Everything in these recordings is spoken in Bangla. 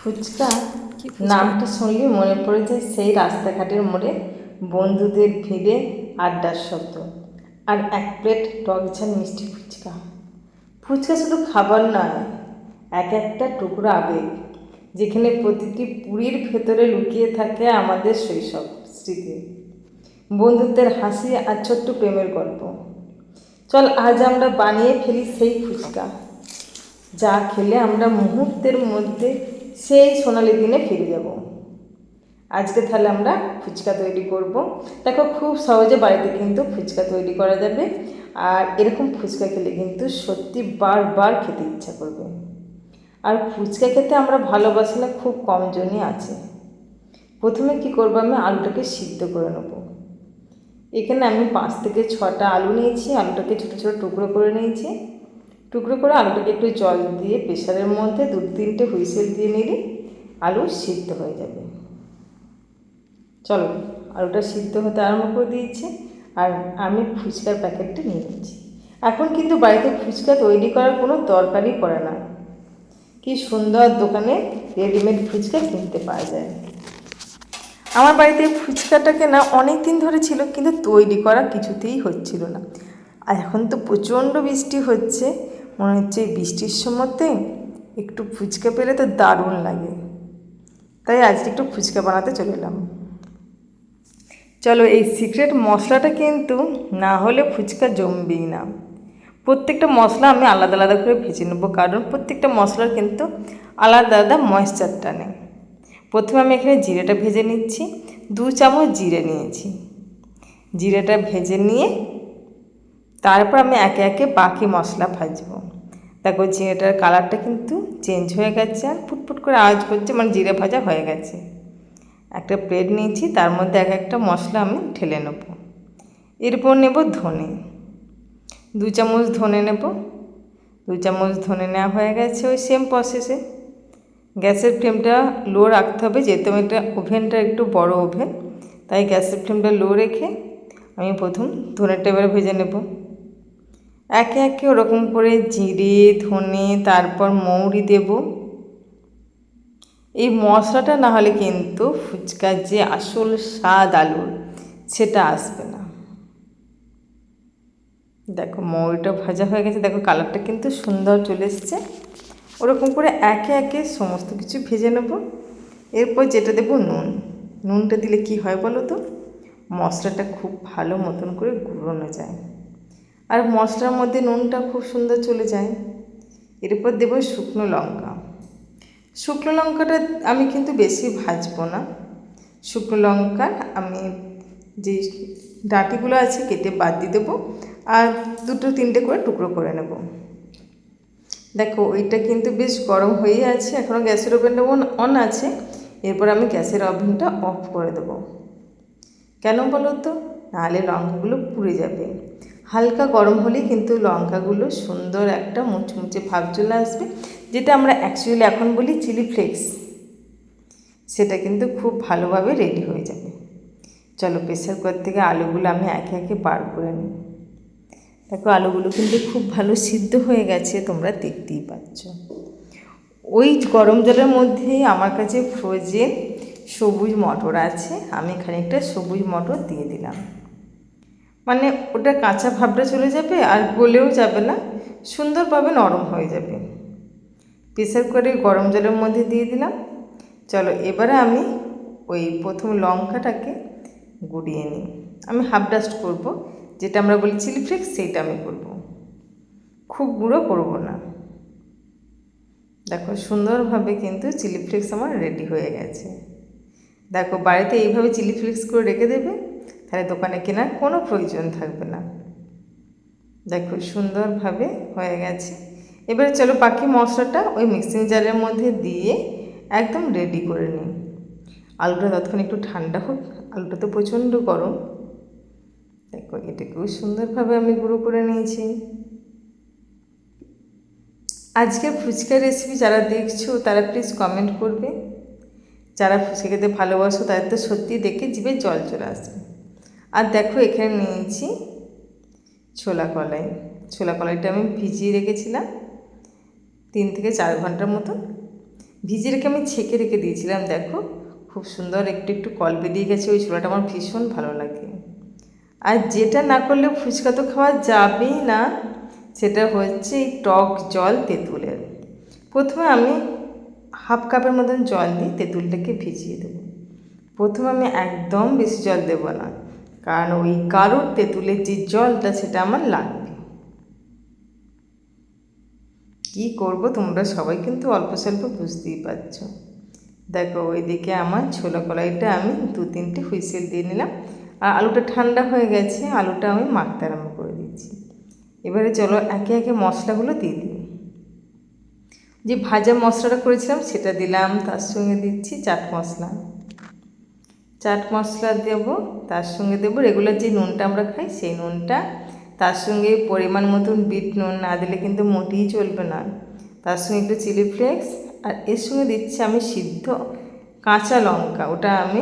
ফুচকা নামটা শুনলেই মনে পড়ে যায় সেই রাস্তাঘাটের মোড়ে বন্ধুদের ভিড়ে আড্ডার শব্দ আর এক প্লেট টক ঝাল মিষ্টি ফুচকা। ফুচকা শুধু খাবার নয়, এক একটা টুকরো আবেগ, যেখানে প্রতিটি পুরীর ভেতরে লুকিয়ে থাকে আমাদের শৈশব স্মৃতি, বন্ধুত্বের হাসি আর ছোট্ট প্রেমের গল্প। চল আজ আমরা বানিয়ে ফেলি সেই ফুচকা, যা খেলে আমরা মুহূর্তের মধ্যে সেই সোনালি দিনে ফিরে যাব। আজকে তাহলে আমরা ফুচকা তৈরি করব। দেখো, খুব সহজে বাড়িতে কিন্তু ফুচকা তৈরি করা যাবে। আর এরকম ফুচকা খেলে কিন্তু সত্যি বারবার খেতে ইচ্ছা করবে। আর ফুচকা খেতে আমরা ভালোবাসি না খুব কম জনই আছে। প্রথমে কি করবো, আমি আলুটাকে সিদ্ধ করে নেব। এখানে আমি 5 থেকে 6টা আলু নিয়েছি। আলুটাকে ছোটো ছোটো টুকরো করে নিয়েছি। টুকরো করে আলুটাকে একটু জল দিয়ে প্রেশারের মধ্যে 2-3টে হুইসেল দিয়ে নিলে আলু সিদ্ধ হয়ে যাবে। চলো, আলুটা সিদ্ধ হতে আরম্ভ করে দিয়েছি। আর আমি ফুচকার প্যাকেটটা নিয়ে নিচ্ছি। এখন কিন্তু বাড়িতে ফুচকা তৈরি করার কোনো দরকারই পড়ে না। কি সুন্দর দোকানে রেডিমেড ফুচকা কিনতে পাওয়া যায়। আমার বাড়িতে ফুচকাটাকে না অনেক দিন ধরে ছিল, কিন্তু তৈরি করা কিছুতেই হচ্ছিল না। আর এখন তো প্রচণ্ড বৃষ্টি হচ্ছে, মনে হচ্ছে এই বৃষ্টির সময়তে একটু ফুচকা পেলে তো দারুণ লাগে। তাই আজকে একটু ফুচকা বানাতে চলে এলাম। চলো, এই সিক্রেট মশলাটা কিন্তু না হলে ফুচকা জমবেই না। প্রত্যেকটা মশলা আমি আলাদা আলাদা করে ভেজে নেবো, কারণ প্রত্যেকটা মশলার কিন্তু আলাদা আলাদা ময়েশ্চারটা নেই। প্রথমে আমি এখানে জিরেটা ভেজে নিচ্ছি। 2 চামচ জিরে নিয়েছি। জিরেটা ভেজে নিয়ে তারপর আমি একে একে বাকি মশলা ভাজবো। দেখো, জিরেটার কালারটা কিন্তু চেঞ্জ হয়ে গেছে আর ফুটফুট করে আওয়াজ করছে, মানে জিরে ভাজা হয়ে গেছে। একটা প্লেট নিয়েছি, তার মধ্যে এক একটা মশলা আমি ঢেলে নেব। এরপর নেব ধনে। 2 চামচ ধনে নেব। 2 চামচ ধনে নেওয়া হয়ে গেছে। ওই সেম প্রসেসে গ্যাসের ফ্লেমটা লো রাখতে হবে, যেহেতু আমি একটা ওভেনটা একটু বড় ওভেন, তাই গ্যাসের ফ্লেমটা লো রেখে আমি প্রথম ধনেটা এবার ভেজে নেব। একে একে ওরকম করে জিরে, ধনে, তারপর মৌরি দেব। এই মশলাটা না হলে কিন্তু ফুচকার যে আসল স্বাদ আলুর, সেটা আসবে না। দেখো, মৌরিটা ভাজা হয়ে গেছে। দেখো, কালারটা কিন্তু সুন্দর চলে এসছে। ওরকম করে একে একে সমস্ত কিছু ভেজে নেব। এরপর যেটা দেবো নুন। নুনটা দিলে কি হয় বলো তো, মশলাটা খুব ভালো মতন করে গুঁড়োনো যায়, আর মশলার মধ্যে নুনটা খুব সুন্দর চলে যায়। এরপর দেবো শুকনো লঙ্কা। শুকনো লঙ্কাটা আমি কিন্তু বেশি ভাজবো না। শুকনো লঙ্কার আমি যে ডাঁটিগুলো আছে কেটে বাদ দিয়ে দেবো, আর 2-3টে করে টুকরো করে নেব। দেখো, ওইটা কিন্তু বেশ গরম হয়েই আছে, এখনও গ্যাসের ওভেনটা অন আছে। এরপর আমি গ্যাসের ওভেনটা অফ করে দেবো। কেন বলো তো, নাহলে লঙ্কাগুলো পুড়ে যাবে। হালকা গরম হলেই কিন্তু লঙ্কাগুলো সুন্দর একটা মুচমুচে ভাব চলে আসবে, যেটা আমরা অ্যাকচুয়ালি এখন বলি চিলি ফ্লেক্স। সেটা কিন্তু খুব ভালোভাবে রেডি হয়ে যাবে। চলো, প্রেসার কুকার থেকে আলুগুলো আমি একে একে বার করে নিই। দেখো, আলুগুলো কিন্তু খুব ভালো সিদ্ধ হয়ে গেছে, তোমরা দেখতেই পাচ্ছ। ওই গরম জলের মধ্যেই আমার কাছে ফ্রোজেন সবুজ মটর আছে, আমি খানিকটা সবুজ মটর দিয়ে দিলাম। মানে ওটা কাঁচা ভাবটা চলে যাবে আর গলেও যাবে না, সুন্দরভাবে নরম হয়ে যাবে। প্রেসার কুকারে গরম জলের মধ্যে দিয়ে দিলাম। চলো, এবারে আমি ওই প্রথম লঙ্কাটাকে গুঁড়িয়ে নিই। আমি হাফ ডাস্ট করব, যেটা আমরা বলি চিলি ফ্লেক্স, সেইটা আমি করব, খুব গুঁড়ো করব না। দেখো, সুন্দরভাবে কিন্তু চিলি ফ্লেক্স আমার রেডি হয়ে গেছে। দেখো, বাড়িতে এইভাবে চিলি ফ্লেক্স করে রেখে দেবে, তাহলে দোকানে কেনার কোনো প্রয়োজন থাকবে না। দেখো, সুন্দরভাবে হয়ে গেছে। এবারে চলো বাকি মশলাটা ওই মিক্সিং জারের মধ্যে দিয়ে একদম রেডি করে নিই। আলুটা ততক্ষণ একটু ঠান্ডা হোক, আলুটা তো প্রচণ্ড গরম। দেখো, এটাকেও সুন্দরভাবে আমি গুঁড়ো করে নিয়েছি। আজকের ফুচকা রেসিপি যারা দেখছো তারা প্লিজ কমেন্ট করবে। যারা ফুচকা খেতে ভালোবাসো তাদের তো সত্যি দেখে জিভে জল চলে আসবে। আর দেখো, এখানে নিয়েছি ছোলা কলাই। ছোলা কলাইটা আমি ভিজিয়ে রেখেছিলাম 3 থেকে 4 ঘন্টার মতন। ভিজিয়ে রেখে আমি ছেঁকে রেখে দিয়েছিলাম। দেখো খুব সুন্দর একটু একটু কল বেরিয়ে গেছে। ওই ছোলাটা আমার ভীষণ ভালো লাগে। আর যেটা না করলে ফুচকা তো খাওয়া যাবেই না, সেটা হচ্ছে এই টক জল তেঁতুলের। প্রথমে আমি হাফ কাপের মতন জল দিয়ে তেঁতুলটাকে ভিজিয়ে দেবো। প্রথমে আমি একদম বেশি জল দেবো না, কারণ ওই কারোর তেঁতুলের যে জলটা সেটা আমার লাগবে। কী করবো তোমরা সবাই কিন্তু অল্প স্বল্প বুঝতেই পারছো। দেখো ওইদিকে আমার ছোলা কলাইটা আমি 2-3টে হুইসেল দিয়ে নিলাম। আর আলুটা ঠান্ডা হয়ে গেছে, আলুটা আমি মাখতে আরম্ভ করে দিচ্ছি। এবারে চলো একে একে মশলাগুলো দিয়ে দিই। যে ভাজা মশলাটা করেছিলাম সেটা দিলাম, তার সঙ্গে দিচ্ছি চাট মশলা। চাট মশলা দেবো, তার সঙ্গে দেবো রেগুলার যে নুনটা আমরা খাই সেই নুনটা, তার সঙ্গে পরিমাণ মতন বিট নুন, না দিলে কিন্তু মোটেই চলবে না। তার সঙ্গে একটু চিলি ফ্লেক্স, আর এর সঙ্গে দিচ্ছি আমি সিদ্ধ কাঁচা লঙ্কা। ওটা আমি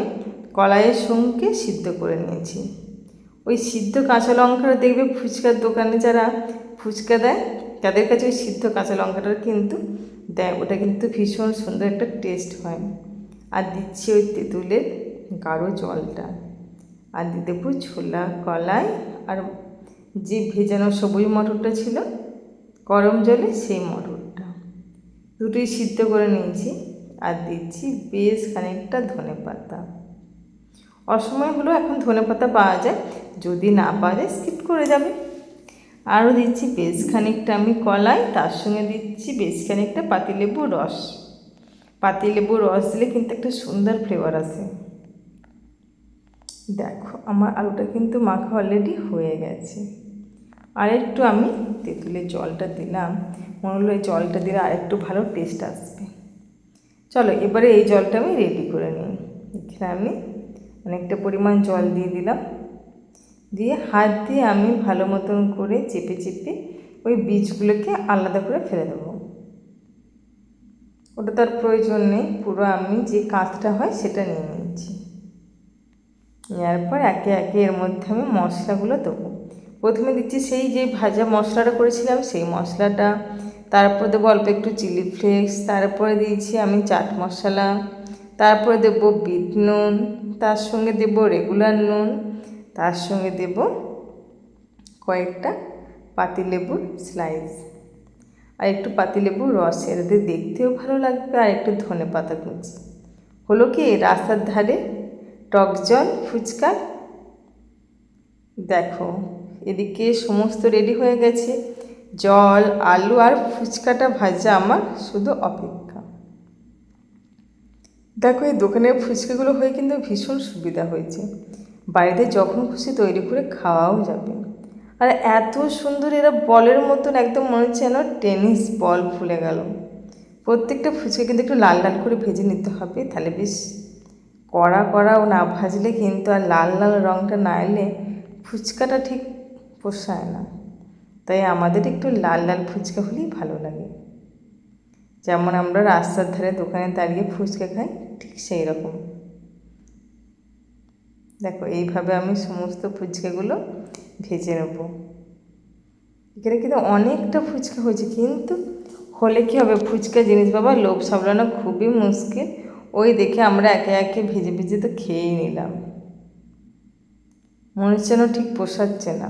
কড়াইয়ের সঙ্গে সিদ্ধ করে নিয়েছি। ওই সিদ্ধ কাঁচা লঙ্কাটা দেখবে ফুচকার দোকানে যারা ফুচকা দেয় তাদের কাছে ওই সিদ্ধ কাঁচা লঙ্কাটা কিন্তু দেয়, ওটা কিন্তু ভীষণ সুন্দর একটা টেস্ট হয়। আর দিচ্ছি ওই তেঁতুলের গাঢ় জলটা, আর দিয়ে দেবো ছোলা কলাই, আর যে ভেজানো সবুজ মটরটা ছিল গরম জলে সেই মটরটা দুটোই সিদ্ধ করে নিয়েছি। আর দিচ্ছি বেশ খানিকটা ধনেপাতা। অসময় হলেও এখন ধনেপাতা পাওয়া যায়, যদি না পাওয়া যায় স্কিপ করে যাবে। আরও দিচ্ছি বেশ খানিকটা আমি কলাই, তার সঙ্গে দিচ্ছি বেশ খানিকটা পাতিলেবুর রস। পাতিলেবুর রস দিলে কিন্তু একটা সুন্দর ফ্লেভার আসে। দেখো আমার আলুটা কিন্তু মাখা অলরেডি হয়ে গেছে। আর একটু আমি তেঁতুলের জলটা দিলাম, মনে হলো এই জলটা দিলে আরেকটু ভালো টেস্ট আসবে। চলো এবারে এই জলটা আমি রেডি করে নিই। এখানে আমি অনেকটা পরিমাণ জল দিয়ে দিলাম, দিয়ে হাত দিয়ে আমি ভালো মতন করে চেপে চেপে ওই বীজগুলোকে আলাদা করে ফেলে দেবো। ওটা তার প্রয়োজন নেই, পুরো আমি যে কাঁচটা হয় সেটা নিয়ে নিচ্ছি। নেওয়ার পর একে একে এর মধ্যে আমি মশলাগুলো দেবো। প্রথমে দিচ্ছি সেই যে ভাজা মশলাটা করেছিলাম সেই মশলাটা, তারপর দেবো অল্প একটু চিলি ফ্লেক্স, তারপরে দিয়েছি আমি চাট মশলা, তারপরে দেবো বিট নুন, তার সঙ্গে দেবো রেগুলার নুন, তার সঙ্গে দেব কয়েকটা পাতিলেবুর স্লাইস, আর একটু পাতিলেবুর রস। এটাতে দেখতেও ভালো লাগবে, আর একটু ধনেপাতা কুচি। হলো কি রাস্তার ধারে টক জল ফুচকা। দেখো এদিকে সমস্ত রেডি হয়ে গেছে, জল আলু আর ফুচকাটা ভাজা আমার শুধু অপেক্ষা। দেখো এই দোকানের ফুচকাগুলো হয়ে কিন্তু ভীষণ সুবিধা হয়েছে, বাড়িতে যখন খুশি তৈরি করে খাওয়াও যাবে। আর এত সুন্দর এরা বলের মতন, একদম মনে হচ্ছে যেন টেনিস বল ফুলে গেল। প্রত্যেকটা ফুচকা কিন্তু একটু লাল লাল করে ভেজে নিতে হবে, তাহলে বেশ কড়া কড়াও না ভাজলে কিন্তু আর লাল লাল রঙটা না এলে ফুচকাটা ঠিক পোষায় না। তাই আমাদের একটু লাল লাল ফুচকা হলেই ভালো লাগে। যেমন আমরা রাস্তার ধারে দোকানে দাঁড়িয়ে ফুচকা খাই, ঠিক সেই রকম। দেখো এইভাবে আমি সমস্ত ফুচকাগুলো ভেজে নেব। এখানে কিন্তু অনেকটা ফুচকা হয়েছে, কিন্তু হলে কী হবে, ফুচকা জিনিস বাবা লোভ সামলানো খুবই মুশকিল। ওই দেখে আমরা একে একে ভেজে ভেজে তো খেয়েই নিলাম, মনে হচ্ছে না ঠিক পোষাচ্ছে না।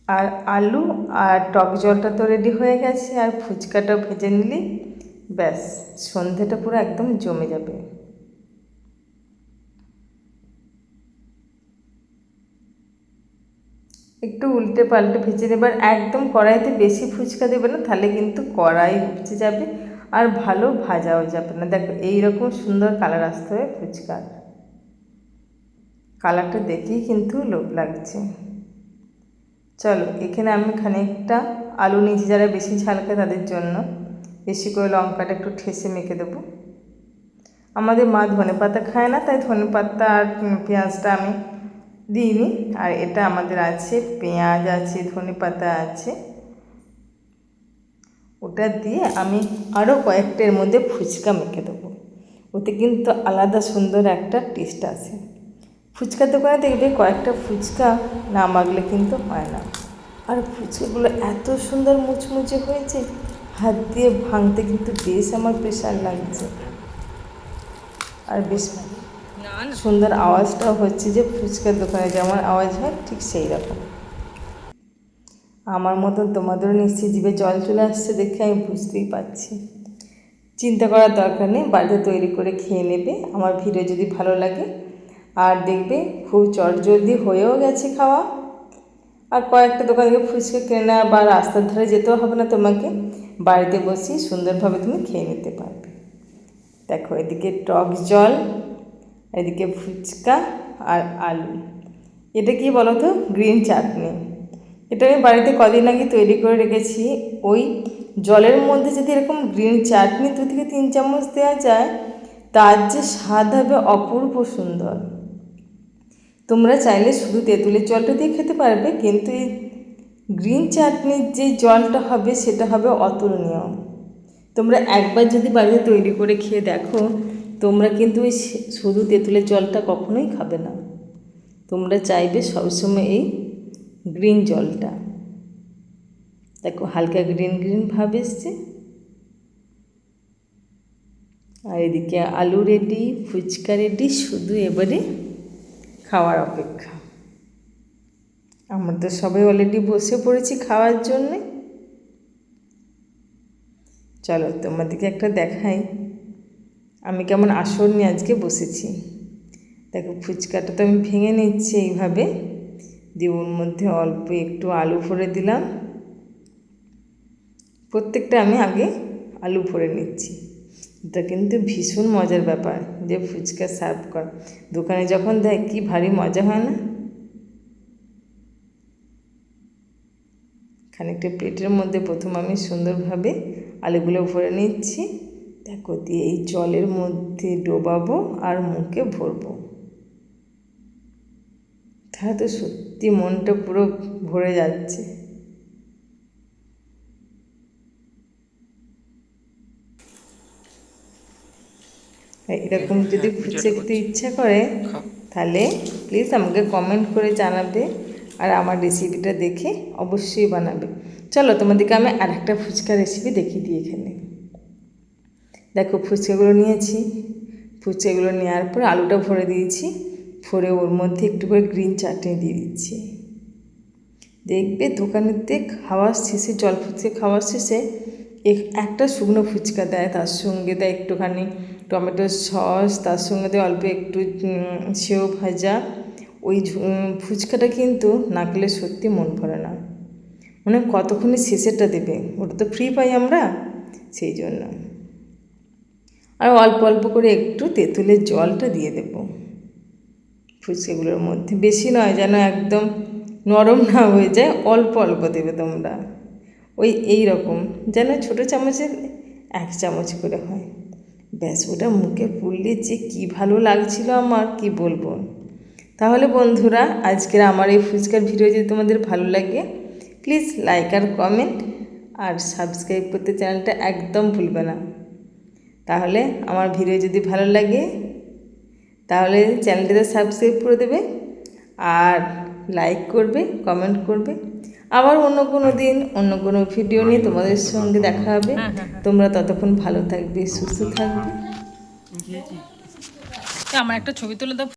আর আলু আর টক জলটা তো রেডি হয়ে গেছে, আর ফুচকাটা ভেজে নিলি ব্যাস সন্ধেটা পুরো একদম জমে যাবে। একটু উল্টে পাল্টে ভেজে নেবার, একদম কড়াইতে বেশি ফুচকা দেবে না, তাহলে কিন্তু কড়াই উপচে যাবে আর ভালো ভাজাও যাবে না। দেখো এইরকম সুন্দর কালার আসতে হবে ফুচকার, কালারটা দেখেই কিন্তু লোভ লাগছে। চলো এখানে আমি খানিকটা আলু নিয়েছি, যারা বেশি ঝাল খায় তাদের জন্য বেশি করে লঙ্কাটা একটু ঠেসে মেখে দেবো। আমাদের মা ধনেপাতা খায় না, তাই ধনেপাতা আর পেঁয়াজটা আমি দিইনি। আর এটা আমাদের আছে, পেঁয়াজ আছে, ধনেপাতা আছে, ওটা দিয়ে আমি আরও কয়েকটার মধ্যে ফুচকা মেখে দেবো। ওতে কিন্তু আলাদা সুন্দর একটা টেস্ট আসে। ফুচকার দোকানে দেখবে কয়েকটা ফুচকা না মাখলে কিন্তু হয় না। আর ফুচকাগুলো এত সুন্দর মুচমুচে হয়েছে, হাত দিয়ে ভাঙতে কিন্তু বেশ আমার প্রেশার লাগছে, আর বেশ সুন্দর আওয়াজটাও হচ্ছে, যে ফুচকার দোকানে যেমন আওয়াজ হয় ঠিক সেই রকম। আমার মতন তোমাদেরও নিশ্চয়ই জিভে জল চলে আসছে দেখে আমি বুঝতেই পারছি। চিন্তা করার দরকার নেই, বাড়িতে তৈরি করে খেয়ে নেবে। আমার ভিডিও যদি ভালো লাগে আর দেখবে খুব চটজলদি হয়েও গেছে খাওয়া, আর কয়েকটা দোকান থেকে ফুচকা কেনা বা রাস্তার ধারে যেতেও হবে না তোমাকে, বাড়িতে বসেই সুন্দরভাবে তুমি খেয়ে নিতে পারবে। দেখো এদিকে টক জল, এদিকে ফুচকা আর আলু। এটা কি বলো তো? গ্রিন চাটনি। এটা আমি বাড়িতে কদিন আগে তৈরি করে রেখেছি। ওই জলের মধ্যে যদি এরকম গ্রিন চাটনি 2 থেকে 3 চামচ দেওয়া যায়, তার যে স্বাদ হবে অপূর্ব সুন্দর। তোমরা চাইলে শুধু তেঁতুলের জলটা দিয়ে খেতে পারবে, কিন্তু এই গ্রিন চাটনির যে জলটা হবে সেটা হবে অতুলনীয়। তোমরা একবার যদি বাড়িতে তৈরি করে খেয়ে দেখো, তোমরা কিন্তু ওই শুধু তেঁতুলের জলটা কখনোই খাবে না। তোমরা চাইবে সবসময় এই গ্রিন জলটা। দেখো হালকা গ্রিন গ্রিন ভাব এসছে। আর এদিকে আলু রেডি, ফুচকা রেডি, শুধু এবারে খাওয়ার অপেক্ষা। আমরা তো সবাই অলরেডি বসে পড়েছি খাওয়ার জন্যে। চলো তোমাদেরকে একটা দেখাই আমি কেমন আসর নিয়ে আজকে বসেছি। দেখো ফুচকাটা তো আমি ভেঙে নিচ্ছি এইভাবে দিয়ে, ওর মধ্যে অল্প একটু আলু ভরে দিলাম। প্রত্যেকটা আমি আগে আলু ভরে নিচ্ছি। এটা কিন্তু ভীষণ মজার ব্যাপার যে ফুচকা সার্ভ করা। দোকানে যখন দেয় কি ভারী মজা হয় না? খানিকটা প্লেটের মধ্যে প্রথম আমি সুন্দরভাবে আলুগুলো ভরে নিচ্ছি। দেখো দিয়ে এই জলের মধ্যে ডোবাবো আর মুখে ভরবো, তাহলে তো সত্যি মনটা পুরো ভরে যাচ্ছে। এরকম যদি ফুচকা খেতে ইচ্ছা করে তাহলে প্লিজ আমাকে কমেন্ট করে জানাবে, আর আমার রেসিপিটা দেখে অবশ্যই বানাবে। চলো তোমাদেরকে আমি আর একটা ফুচকা রেসিপি দেখিয়ে দিই। এখানে দেখো ফুচকাগুলো নিয়েছি, ফুচকাগুলো নেওয়ার পর আলুটা ভরে দিয়েছি, ভরে ওর মধ্যে একটু করে গ্রিন চাটনি দিয়ে দিচ্ছি। দেখবে দোকানেতে খাওয়ার শেষে, জল ফুচকা খাওয়ার শেষে একটা শুকনো ফুচকা দেয়, তার সঙ্গে দেয় একটুখানি টমেটো সস, তার সঙ্গে দেয় অল্প একটু সেও ভাজা। ওই ফুচকাটা কিন্তু না খেলে সত্যি মন ভরে না, মানে কতক্ষণে শেষেরটা দেবে, ওটা তো ফ্রি পাই আমরা, সেই জন্য। আর অল্প অল্প করে একটু তেঁতুলের জলটা দিয়ে দেব ফুচকাগুলোর মধ্যে, বেশি নয়, যেন একদম নরম না হয়ে যায়, অল্প অল্প দেবে তোমরা। ওই এই রকম যেন ছোটো চামচের 1 চামচ করে হয়, ব্যাস। ওটা মুখে পুড়লে যে কী ভালো লাগছিল আমার, কি বলবো। তাহলে বন্ধুরা, আজকের আমার এই ফুচকার ভিডিও যদি তোমাদের ভালো লাগে, প্লিজ লাইক আর কমেন্ট আর সাবস্ক্রাইব করতে চ্যানেলটা একদম ভুলবে না। তাহলে আমার ভিডিও যদি ভালো লাগে তাহলে চ্যানেলটিতে সাবস্ক্রাইব করে দেবে আর লাইক করবে, কমেন্ট করবে। আবার অন্য কোনো দিন অন্য কোনো ভিডিও নিয়ে তোমাদের সঙ্গে দেখা হবে। তোমরা ততক্ষণ ভালো থাকবে, সুস্থ থাকবে। আমার একটা ছবি তুলে দাও।